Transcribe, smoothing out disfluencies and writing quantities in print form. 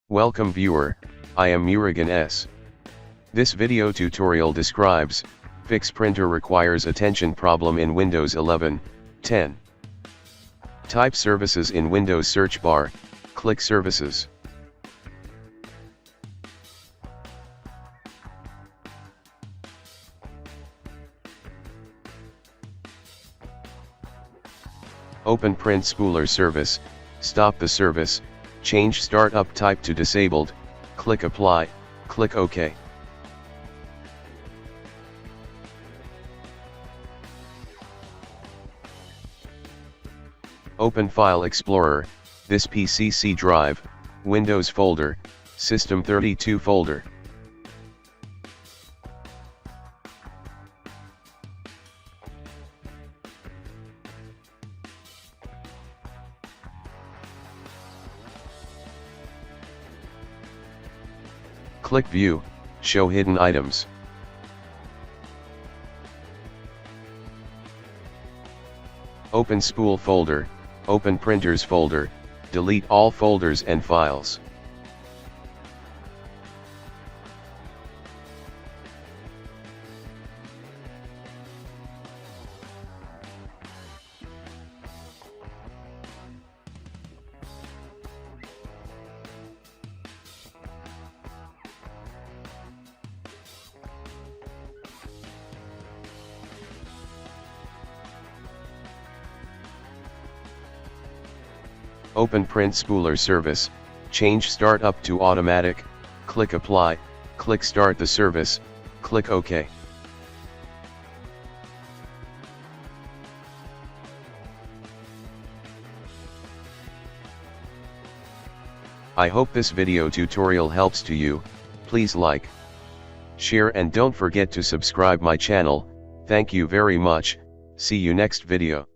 Welcome viewer, I am Murugan S. This video tutorial describes, fix printer requires attention problem in Windows 11, 10. Type services in Windows search bar, click services. Open Print Spooler service, stop the service, change startup type to disabled, click apply, click OK. Open File Explorer, this PC C drive, Windows folder, System 32 folder. Click View, show hidden items. Open Spool folder, open Printers folder, delete all folders and files. Open Print Spooler service, change startup to automatic, click apply, click start the service, click OK. I hope this video tutorial helps to you. Please like, share and don't forget to subscribe my channel. Thank you very much. See you next video.